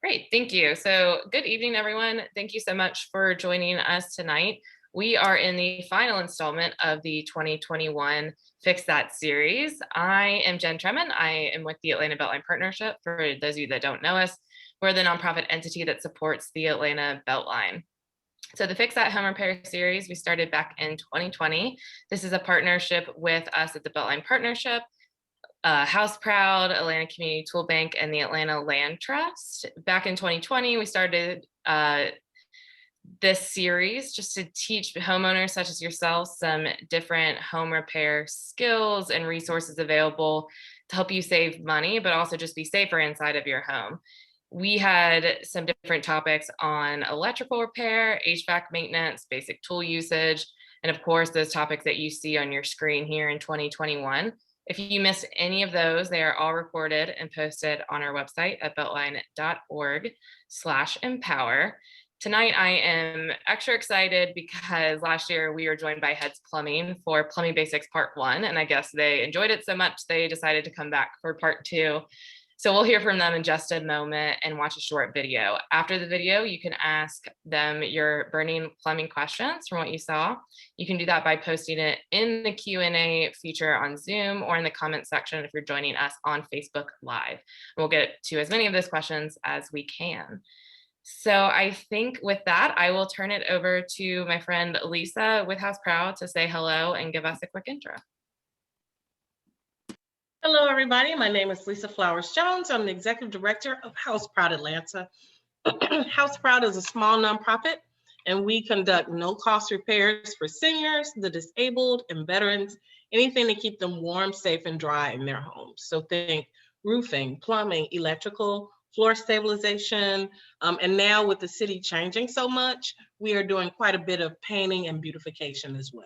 Great, thank you. So good evening, everyone. Thank you so much for joining us tonight. We are in the final installment of the 2021 Fix That series. I am Jen Tremon. I am with the Atlanta Beltline Partnership. For those of you that don't know us, we're the nonprofit entity that supports the Atlanta Beltline. So the Fix That Home Repair series, we started back in 2020. This is a partnership with us at the Beltline Partnership, House Proud, Atlanta Community Tool Bank, and the Atlanta Land Trust. Back in 2020, we started this series just to teach homeowners such as yourself some different home repair skills and resources available to help you save money, but also just be safer inside of your home. We had some different topics on electrical repair, HVAC maintenance, basic tool usage, and of course, those topics that you see on your screen here in 2021. If you missed any of those, they are all recorded and posted on our website at beltline.org/empower. Tonight, I am extra excited because last year we were joined by Heads Plumbing for Plumbing Basics Part 1, and I guess they enjoyed it so much they decided to come back for Part 2. So we'll hear from them in just a moment and watch a short video. After the video, you can ask them your burning plumbing questions from what you saw. You can do that by posting it in the Q&A feature on Zoom or in the comment section if you're joining us on Facebook Live. We'll get to as many of those questions as we can. So I think with that, I will turn it over to my friend Lisa with House Proud to say hello and give us a quick intro. Hello, everybody. My name is Lisa Flowers Jones. I'm the Executive Director of House Proud Atlanta. House Proud is a small nonprofit, and we conduct no-cost repairs for seniors, the disabled, and veterans, anything to keep them warm, safe, and dry in their homes. So think roofing, plumbing, electrical, floor stabilization, and now with the city changing so much, we are doing quite a bit of painting and beautification as well.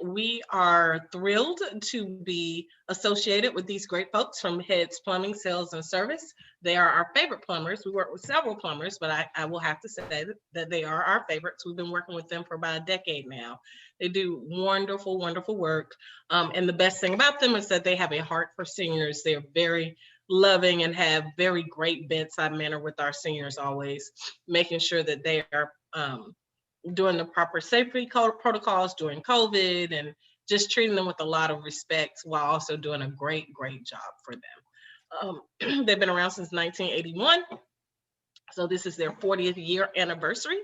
We are thrilled to be associated with these great folks from Heads Plumbing, Sales, and Service. They are our favorite plumbers. We work with several plumbers, but I will have to say that they are our favorites. We've been working with them for about a decade now. They do wonderful, wonderful work. And the best thing about them is that they have a heart for seniors. They're very loving and have very great bedside manner with our seniors always, making sure that they are doing the proper safety protocols during COVID and just treating them with a lot of respect while also doing a great, great job for them. They've been around since 1981. So this is their 40th year anniversary,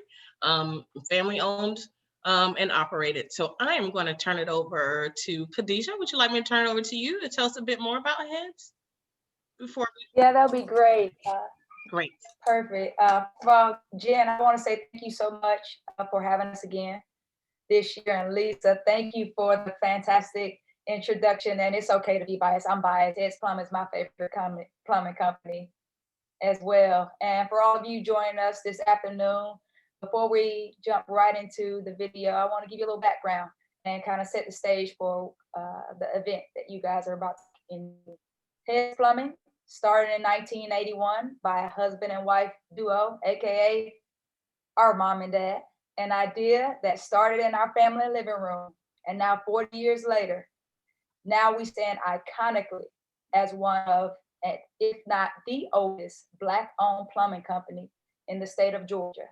family owned and operated. So I am going to turn it over to Khadijah. Would you like me to turn it over to you to tell us a bit more about Heads? Yeah, that'll be great. Great. Perfect. Well, Jen, I want to say thank you so much for having us again this year. And Lisa, thank you for the fantastic introduction. And it's okay to be biased. I'm biased. Heads Plumbing is my favorite plumbing company as well. And for all of you joining us this afternoon, before we jump right into the video, I want to give you a little background and kind of set the stage for the event that you guys are about to do. Heads Plumbing started in 1981 by a husband and wife duo, AKA our mom and dad, an idea that started in our family living room. And now 40 years later, now we stand iconically as one of, if not the oldest Black-owned plumbing company in the state of Georgia.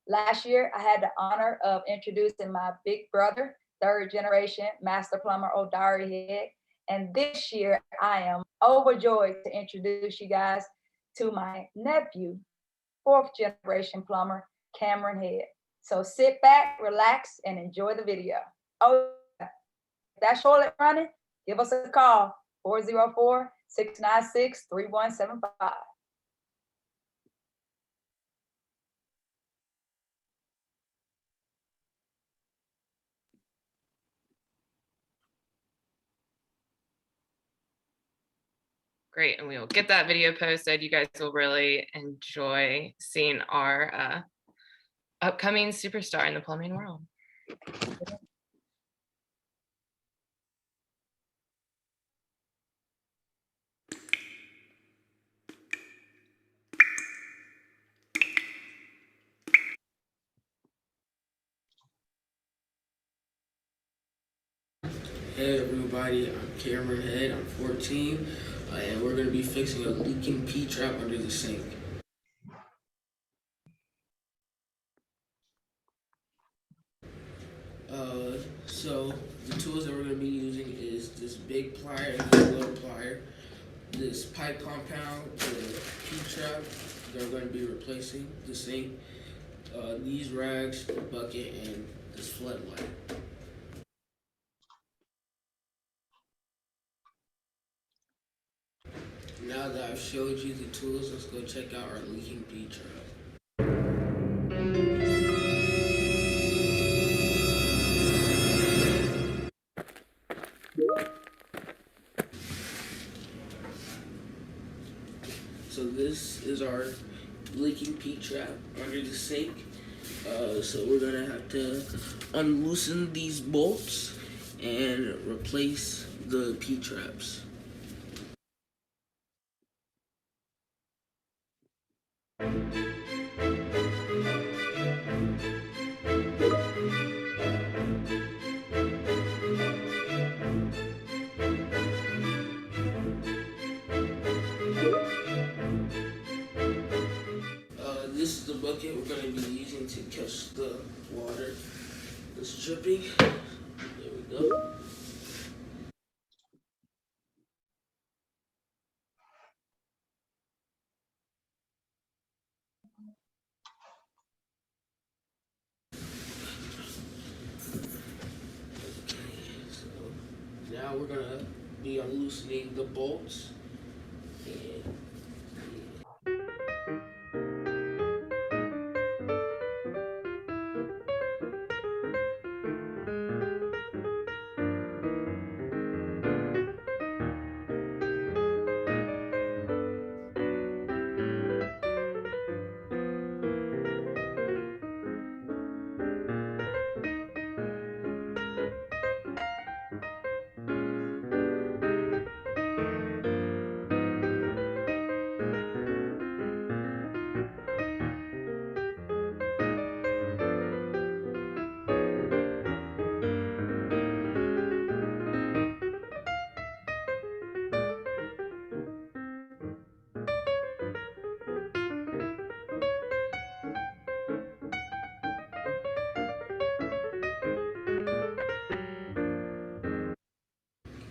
Last year, I had the honor of introducing my big brother, third generation master plumber, O'Dari Head. And this year, I am overjoyed to introduce you guys to my nephew, fourth generation plumber, Cameron Head. So sit back, relax, and enjoy the video. Oh, if that's toilet running, give us a call, 404-696-3175. Great, and we will get that video posted. You guys will really enjoy seeing our upcoming superstar in the plumbing world. Hey everybody, I'm Cameron Head, I'm 14, and we're going to be fixing a leaking P-trap under the sink. big plier and the little plier. This pipe compound, the P-trap, they're going to be replacing the sink. These rags, the bucket, and this floodlight. Now that I've showed you the tools, let's go check out our leaking P-trap. So this is our leaking P-trap under the sink. So we're gonna have to unloosen these bolts and replace the P-traps. This is the bucket we're going to be using to catch the water that's dripping. There we go. So now we're going to be unloosening the bolts.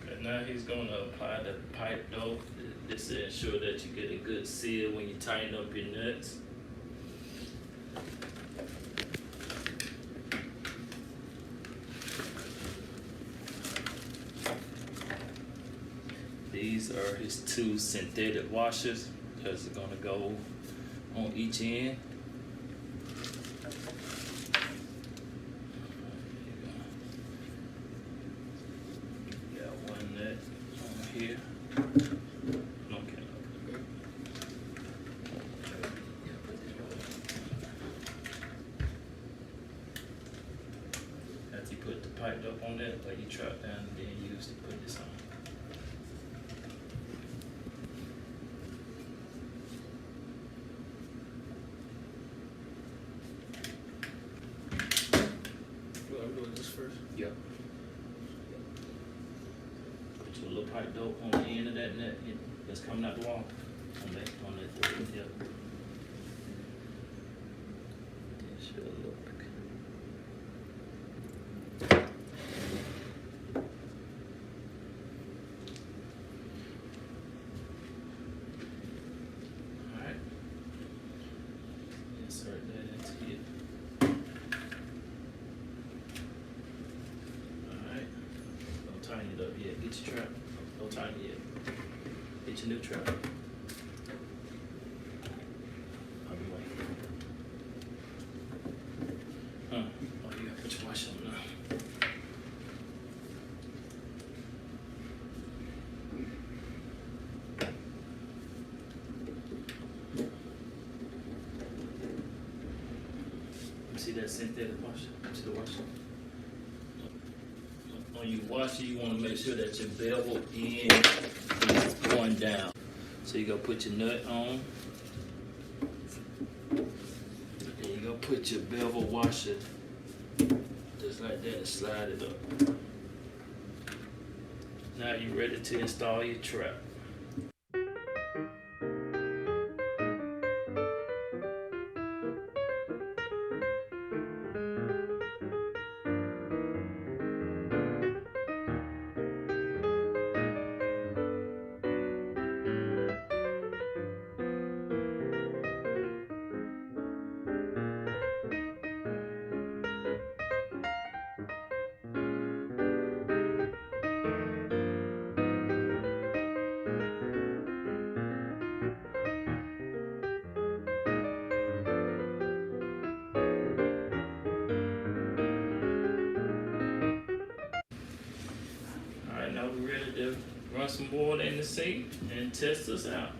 And now he's going to apply the pipe dope. This to ensure that you get a good seal when you tighten up your nuts. These are his two synthetic washers that's going to go on each end. Here. Okay. After you put the pipe up on that, like you trap down and then use to put this on. I'm doing this first. Yep. Put your little pipe dope on the end of that net that's coming out the wall. On that, yep. It should look. Alright. Insert that into it. Alright. Don't tighten it up yet. Get your trap. Don't tighten it yet. Get your new trap. I'll be waiting. Oh, you gotta put your wash on now. See that synthetic washer? See the washer? When you wash it, you want to make sure that your bevel end is going down. So you go put your nut on. And you go put your bevel washer just like that and slide it up. Now you're ready to install your trap. run some water in the sink and test us out.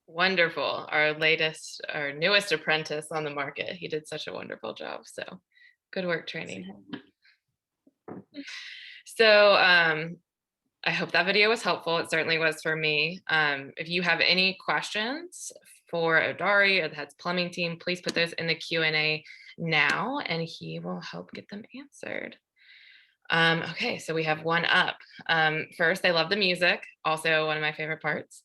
Wonderful. Our newest apprentice on the market. He did such a wonderful job. So good work training him. So I hope that video was helpful. It certainly was for me. If you have any questions for Odari or the Heads Plumbing team, please put those in the Q&A now, and he will help get them answered. Okay, so we have one up. First, I love the music, also one of my favorite parts.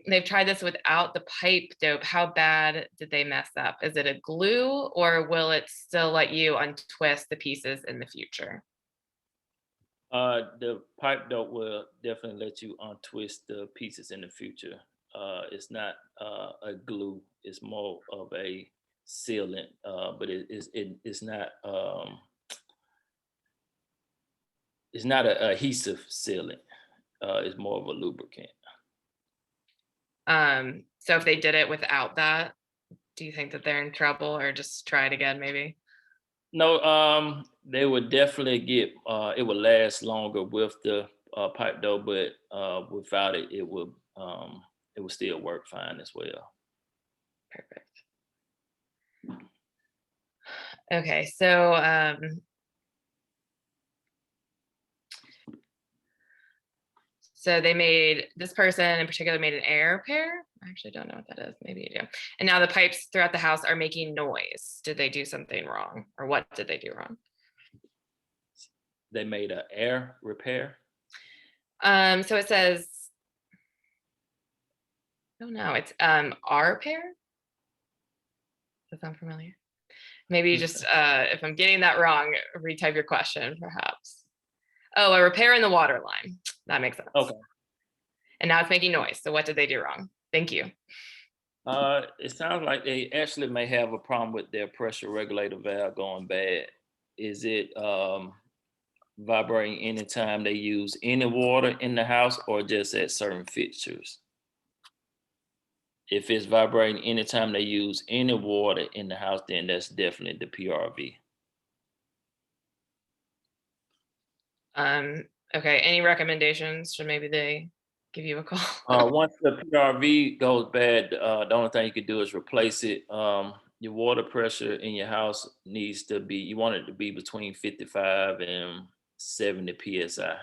They've tried this without the pipe dope. How bad did they mess up? Is it a glue, or will it still let you untwist the pieces in the future? The pipe dope will definitely let you untwist the pieces in the future. It's not a glue. It's more of a sealant, but it's not an adhesive sealant. It's more of a lubricant. So if they did it without that, do you think that they're in trouble, or just try it again maybe? No, they would definitely get. It would last longer with the pipe dope, but without it, it would still work fine as well. Perfect. Okay, so this person in particular made an air repair. I actually don't know what that is. Maybe you do. And now the pipes throughout the house are making noise. Did they do something wrong, or what did they do wrong? They made an air repair. So it says, oh no, it's R repair. Does that sound familiar? Maybe just if I'm getting that wrong, retype your question perhaps. Oh, a repair in the water line. That makes sense. Okay. And now it's making noise. So what did they do wrong? Thank you. It sounds like they actually may have a problem with their pressure regulator valve going bad. Is it vibrating anytime they use any water in the house, or just at certain fixtures? If it's vibrating anytime they use any water in the house, then that's definitely the PRV. Okay, any recommendations? Should maybe they give you a call? Once the PRV goes bad, the only thing you can do is replace it. Your water pressure in your house needs to be, you want it to be between 55 and 70 PSI.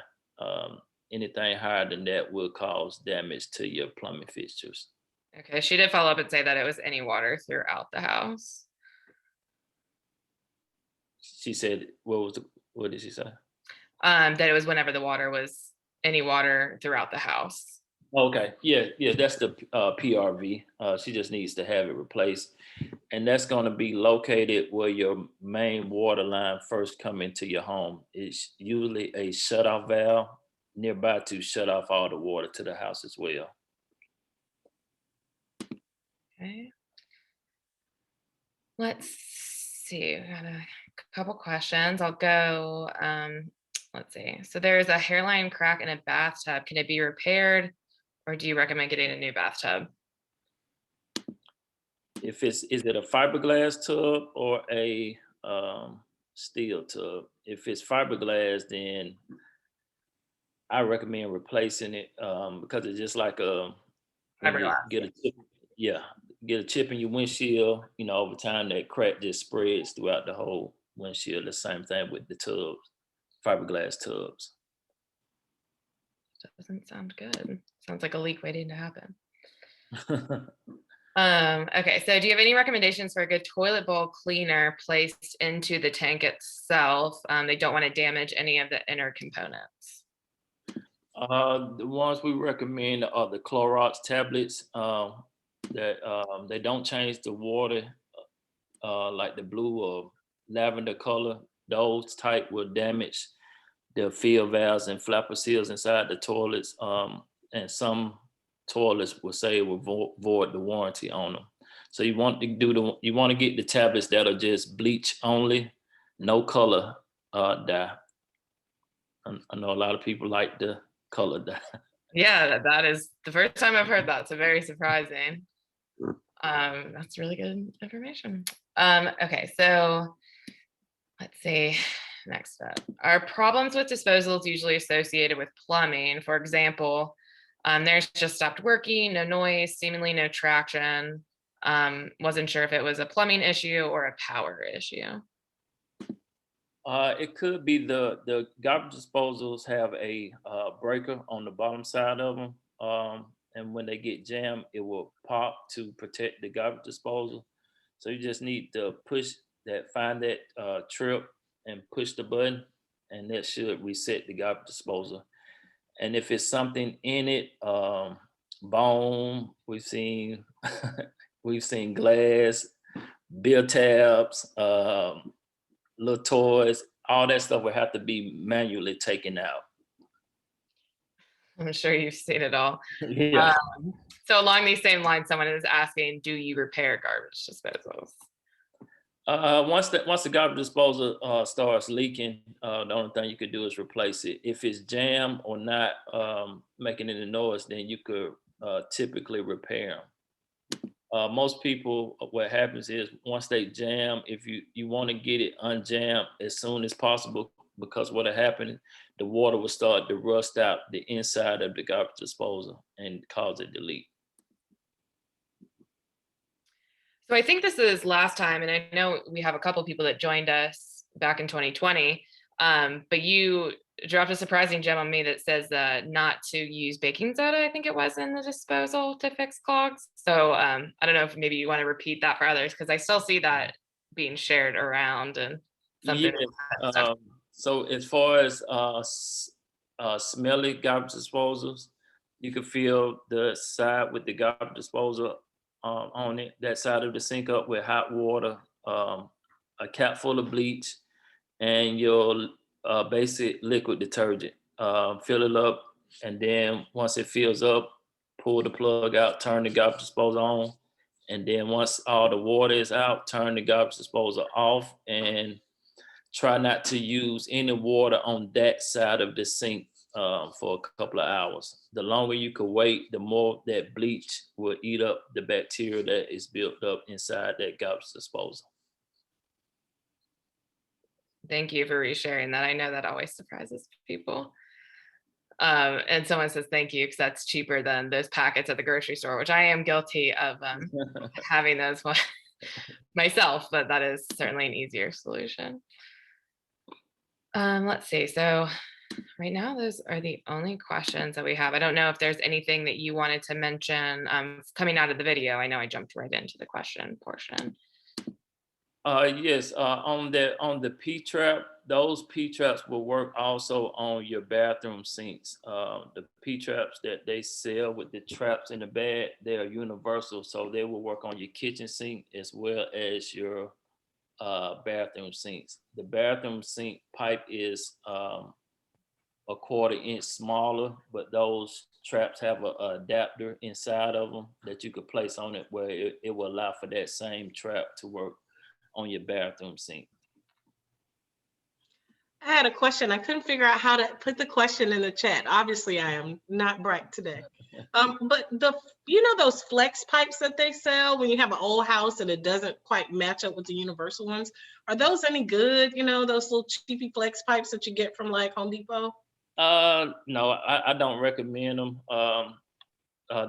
Anything higher than that will cause damage to your plumbing fixtures. Okay, she did follow up and say that it was any water throughout the house. She said, what did she say? That it was whenever the water was any water throughout the house. Okay, yeah, that's the PRV. She just needs to have it replaced, and that's going to be located where your main water line first come into your home. It's usually a shutoff valve nearby to shut off all the water to the house as well. Okay. Let's see. We got a couple questions. I'll go. Let's see. So there's a hairline crack in a bathtub. Can it be repaired, or do you recommend getting a new bathtub? Is it a fiberglass tub or a steel tub? If it's fiberglass, then I recommend replacing it because it's just like when you get a chip, get a chip in your windshield. Over time that crack just spreads throughout the whole windshield. The same thing with the tubs, fiberglass tubs. Doesn't sound good. Sounds like a leak waiting to happen. Okay, so do you have any recommendations for a good toilet bowl cleaner placed into the tank itself? They don't want to damage any of the inner components. The ones we recommend are the Clorox tablets that they don't change the water like the blue or lavender color, those type will damage the field valves and flapper seals inside the toilets. And some toilets will say it will void the warranty on them. So you want to you want to get the tablets that are just bleach only, no color dye. I know a lot of people like the color dye. Yeah, that is the first time I've heard that. So very surprising. That's really good information. Okay, so let's see. Next up, are problems with disposals usually associated with plumbing? For example, theirs just stopped working, no noise, seemingly no traction. Wasn't sure if it was a plumbing issue or a power issue. It could be the garbage disposals have a breaker on the bottom side of them, and when they get jammed, it will pop to protect the garbage disposal. So you just need to find that trip and push the button, and that should reset the garbage disposal. And if it's something in it, bone, we've seen we've seen glass, beer tabs, little toys, all that stuff would have to be manually taken out. I'm sure you've seen it all. Yeah. So along these same lines, someone is asking, do you repair garbage disposals? Once the garbage disposal starts leaking, the only thing you could do is replace it. If it's jammed or not making any noise, then you could typically repair them. Most people, what happens is once they jam, if you want to get it unjammed as soon as possible, because what'll happen, the water will start to rust out the inside of the garbage disposal and cause it to leak. So I think this is last time, and I know we have a couple people that joined us back in 2020, but you dropped a surprising gem on me that says not to use baking soda, I think it was, in the disposal to fix clogs. So I don't know if maybe you want to repeat that for others, because I still see that being shared around and something. Yeah. So as far as smelly garbage disposals, you can fill the side with the garbage disposal on it, that side of the sink up with hot water, a cap full of bleach, and your basic liquid detergent. Fill it up, and then once it fills up, pull the plug out, turn the garbage disposal on, and then once all the water is out, turn the garbage disposal off, and try not to use any water on that side of the sink for a couple of hours. The longer you can wait, the more that bleach will eat up the bacteria that is built up inside that garbage disposal. Thank you for resharing that. I know that always surprises people. And someone says thank you, because that's cheaper than those packets at the grocery store, which I am guilty of having those myself, but that is certainly an easier solution. Let's see. So right now, those are the only questions that we have. I don't know if there's anything that you wanted to mention coming out of the video. I know I jumped right into the question portion. Yes, on the P trap, those P traps will work also on your bathroom sinks. The P traps that they sell with the traps in the bag, they are universal, so they will work on your kitchen sink as well as your bathroom sinks. The bathroom sink pipe is a 1/4 inch smaller, but those traps have an adapter inside of them that you could place on it where it will allow for that same trap to work on your bathroom sink. I had a question. I couldn't figure out how to put the question in the chat. Obviously, I am not bright today. But those flex pipes that they sell when you have an old house and it doesn't quite match up with the universal ones, are those any good? Those little cheapy flex pipes that you get from like Home Depot? No, I don't recommend them.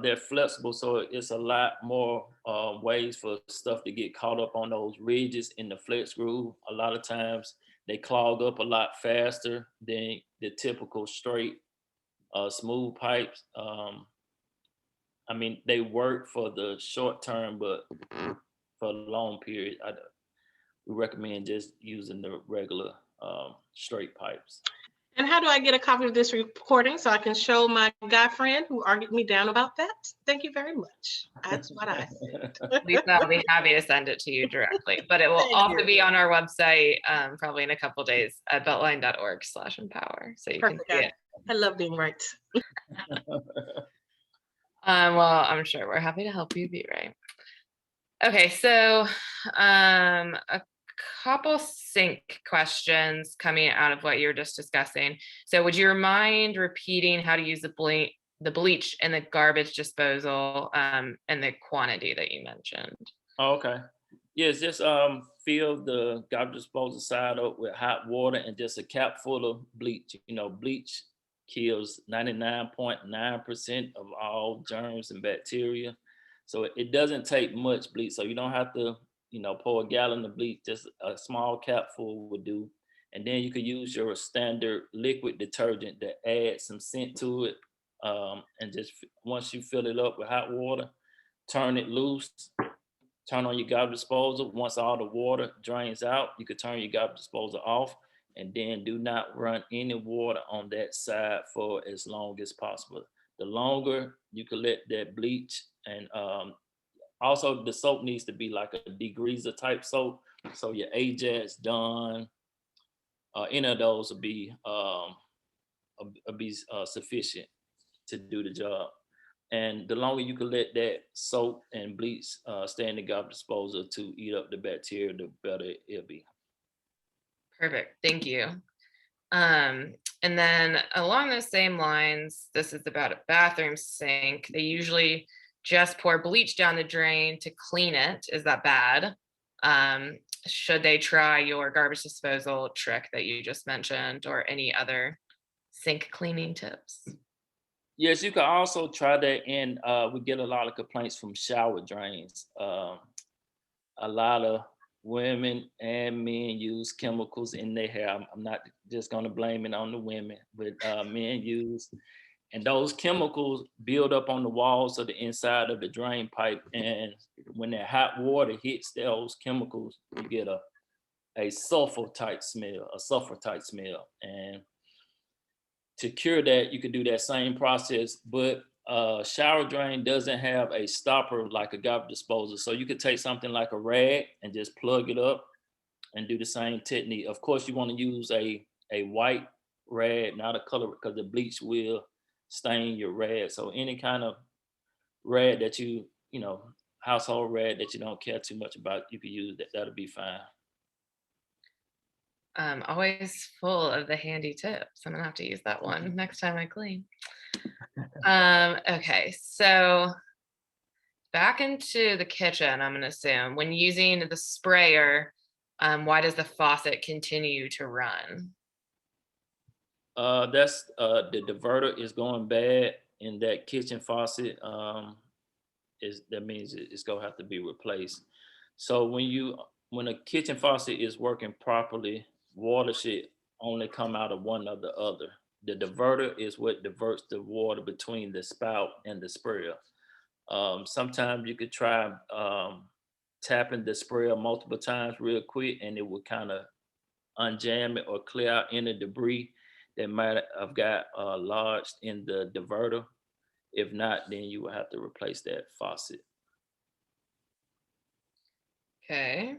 They're flexible, so it's a lot more ways for stuff to get caught up on those ridges in the flex groove. A lot of times they clog up a lot faster than the typical straight smooth pipes. I mean, they work for the short term, but for a long period, we recommend just using the regular straight pipes. And how do I get a copy of this recording so I can show my guy friend who argued me down about that? Thank you very much. That's what I said. Lisa, I'll be happy to send it to you directly, but it will Thank also you. be on our website probably in a couple days at beltline.org/empower. So you Perfect. can see it. I love being right. Well, I'm sure we're happy to help you be right. Okay, so a couple sink questions coming out of what you're just discussing. So would you mind repeating how to use the bleach and the garbage disposal and the quantity that you mentioned? Okay. Yes, just fill the garbage disposal side up with hot water and just a cap full of bleach. You know, bleach kills 99.9% of all germs and bacteria. So it doesn't take much bleach. So you don't have to, pour a gallon of bleach, just a small cap full would do. And then you could use your standard liquid detergent to add some scent to it. And just once you fill it up with hot water, turn it loose, turn on your garbage disposal. Once all the water drains out, you could turn your garbage disposal off, and then do not run any water on that side for as long as possible. The longer you can let that bleach, and also the soap needs to be like a degreaser type soap. So your Ajax, Dawn, any of those will be sufficient to do the job. And the longer you can let that soap and bleach stay in the garbage disposal to eat up the bacteria, the better it'll be. Perfect, thank you. And then along those same lines, this is about a bathroom sink. They usually just pour bleach down the drain to clean it. Is that bad? Should they try your garbage disposal trick that you just mentioned, or any other sink cleaning tips? Yes, you can also try that. And we get a lot of complaints from shower drains. A lot of women and men use chemicals in their hair. I'm not just going to blame it on the women, but men use, and those chemicals build up on the walls of the inside of the drain pipe. And when that hot water hits those chemicals, you get a sulfur type smell. And to cure that, you could do that same process, but shower drain doesn't have a stopper like a garbage disposal. So you could take something like a rag and just plug it up and do the same technique. Of course, you want to use a white rag, not a color, because the bleach will stain your rag. So any kind of rag that household rag that you don't care too much about, you could use that. That'll be fine. Always full of the handy tips. I'm gonna have to use that one next time I clean. Okay, so back into the kitchen, I'm gonna assume when using the sprayer, why does the faucet continue to run? That's the diverter is going bad in that kitchen faucet. That means it's gonna have to be replaced. So when a kitchen faucet is working properly, water should only come out of one or the other. The diverter is what diverts the water between the spout and the sprayer. Sometimes you could try tapping the sprayer multiple times real quick, and it will kind of unjam it or clear out any debris that might have got lodged in the diverter. If not, then you will have to replace that faucet. Okay.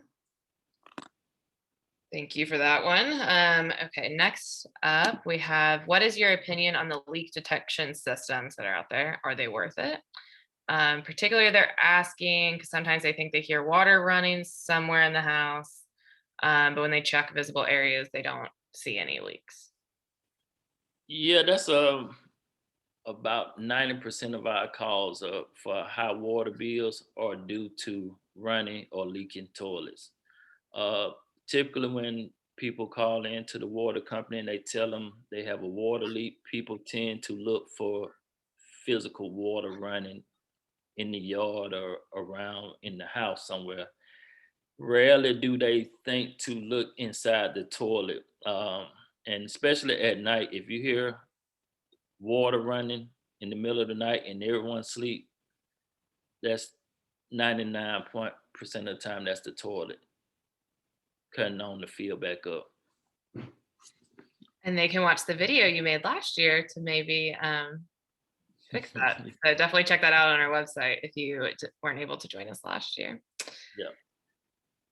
Thank you for that one. Okay, next up we have, what is your opinion on the leak detection systems that are out there? Are they worth it? Particularly they're asking, because sometimes they think they hear water running somewhere in the house, but when they check visible areas, they don't see any leaks. Yeah, that's about 90% of our calls for high water bills are due to running or leaking toilets. Uh, Typically, when people call in to the water company and they tell them they have a water leak, people tend to look for physical water running in the yard or around in the house somewhere. Rarely do they think to look inside the toilet. And especially at night, if you hear water running in the middle of the night and everyone sleep, that's 99% of the time that's the toilet cutting on to fill back up. And they can watch the video you made last year to maybe fix that. So definitely check that out on our website if you weren't able to join us last year. Yeah.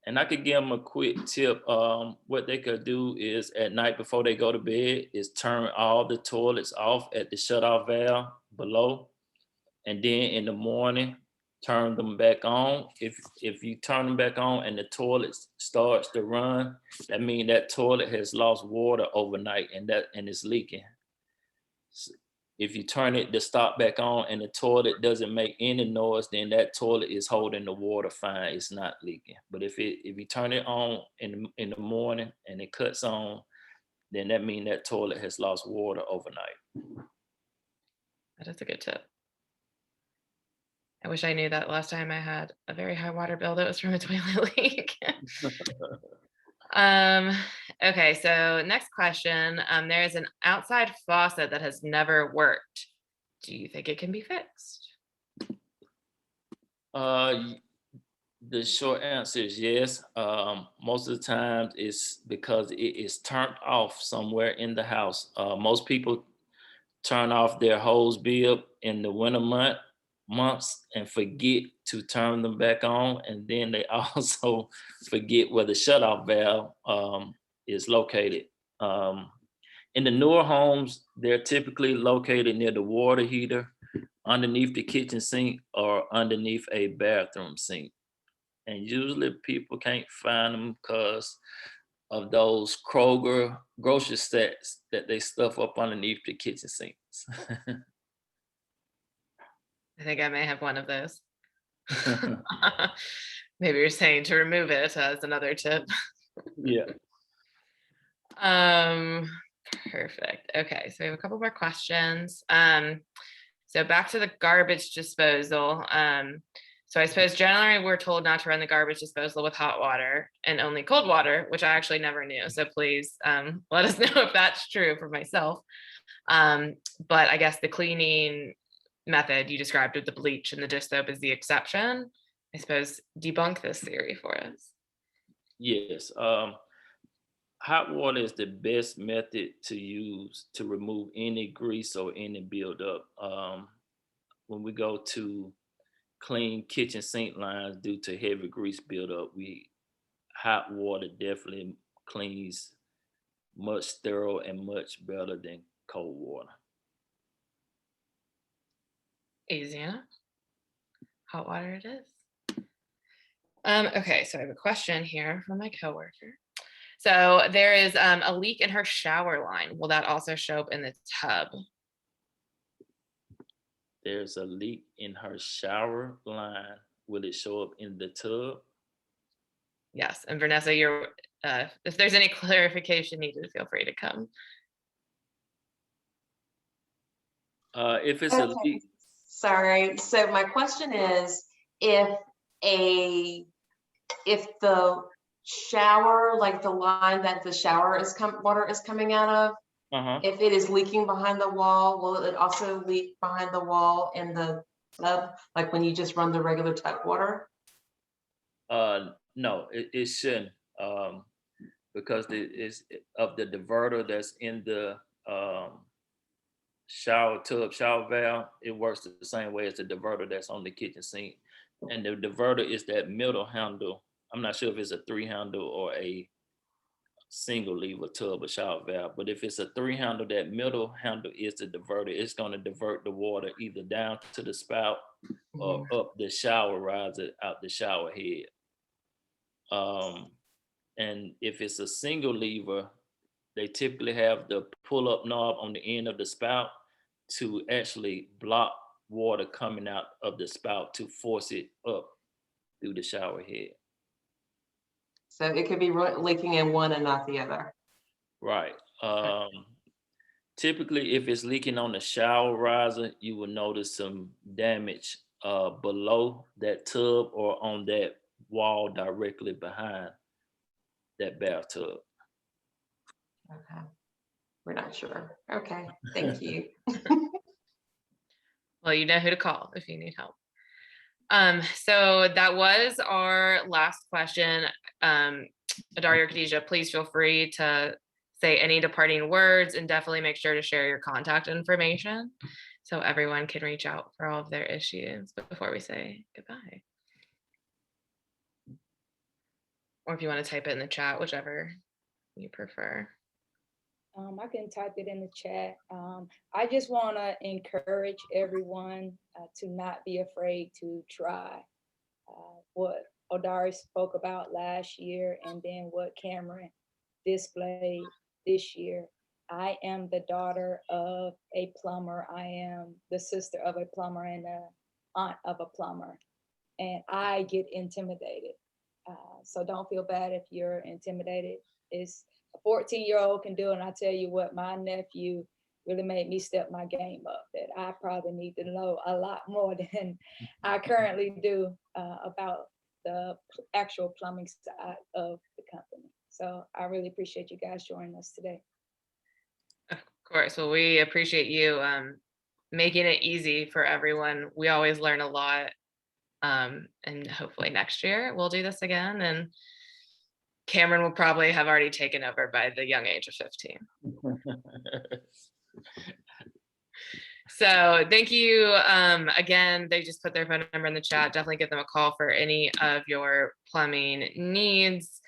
And I could give them a quick tip. What they could do is at night before they go to bed is turn all the toilets off at the shutoff valve below. And then in the morning, turn them back on. If you turn them back on and the toilet starts to run, that means that toilet has lost water overnight and it's leaking. If you turn it to stop back on and the toilet doesn't make any noise, then that toilet is holding the water fine. It's not leaking. But if you turn it on in the morning and it cuts on, then that means that toilet has lost water overnight. That is a good tip. I wish I knew that last time I had a very high water bill that was from a toilet leak. Okay, so next question. There is an outside faucet that has never worked. Do you think it can be fixed? The short answer is yes. Most of the time it's because it is turned off somewhere in the house. Most people turn off their hose bib in the winter months and forget to turn them back on. And then they also forget where the shutoff valve is located. In the newer homes, they're typically located near the water heater, underneath the kitchen sink, or underneath a bathroom sink. And usually people can't find them because of those Kroger grocery sets that they stuff up underneath the kitchen sinks. I think I may have one of those. Maybe you're saying to remove it as another tip. Yeah. Perfect. Okay, so we have a couple more questions. So back to the garbage disposal. So I suppose generally we're told not to run the garbage disposal with hot water and only cold water, which I actually never knew. So please let us know if that's true for myself. But I guess the cleaning method you described with the bleach and the dish soap is the exception. I suppose debunk this theory for us. Yes. Hot water is the best method to use to remove any grease or any buildup. When we go to clean kitchen sink lines due to heavy grease buildup, hot water definitely cleans much thorough and much better than cold water. Easy enough. Hot water it is. Okay, so I have a question here from my coworker. So there is a leak in her shower line. Will that also show up in the tub? There's a leak in her shower line. Will it show up in the tub? Yes. And Vanessa, if there's any clarification needed, feel free to come. If it's a leak. Sorry. So my question is, if the shower, like the line that the shower water is coming out of, if it is leaking behind the wall, will it also leak behind the wall in the tub, like when you just run the regular tap water? No, it shouldn't, because it's of the diverter that's in the shower valve. It works the same way as the diverter that's on the kitchen sink, and the diverter is that middle handle. I'm not sure if it's a 3-handle or a single lever tub or shower valve, but if it's a 3-handle, that middle handle is the diverter. It's going to divert the water either down to the spout or up the shower riser out the shower head. And if it's a single lever, they typically have the pull-up knob on the end of the spout to actually block water coming out of the spout to force it up through the shower head. So it could be leaking in one and not the other. Right. Typically, if it's leaking on the shower riser, you will notice some damage below that tub or on that wall directly behind that bathtub. Okay. We're not sure. Okay. Thank you. Well, you know who to call if you need help. So that was our last question. Daria or Khadijah, please feel free to say any departing words, and definitely make sure to share your contact information so everyone can reach out for all of their issues before we say goodbye. Or if you want to type it in the chat, whichever you prefer. I can type it in the chat. I just want to encourage everyone to not be afraid to try what Odari spoke about last year and then what Cameron displayed this year. I am the daughter of a plumber. I am the sister of a plumber and the aunt of a plumber. And I get intimidated. So don't feel bad if you're intimidated. It's a 14-year-old can do it. And I tell you what, my nephew really made me step my game up, that I probably need to know a lot more than I currently do about the actual plumbing side of the company. So I really appreciate you guys joining us today. Of course. Well, we appreciate you making it easy for everyone. We always learn a lot. And hopefully next year we'll do this again. And Cameron will probably have already taken over by the young age of 15. So thank you. Again, they just put their phone number in the chat. Definitely give them a call for any of your plumbing needs.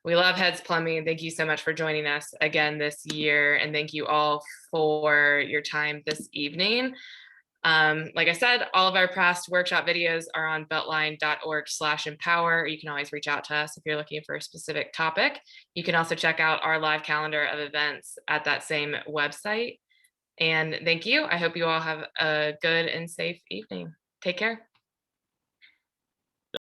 We love Heads Plumbing. Thank you so much for joining us again this year. And thank you all for your time this evening. Like I said, all of our past workshop videos are on beltline.org/empower. You can always reach out to us if you're looking for a specific topic. You can also check out our live calendar of events at that same website. And thank you. I hope you all have a good and safe evening. Take care.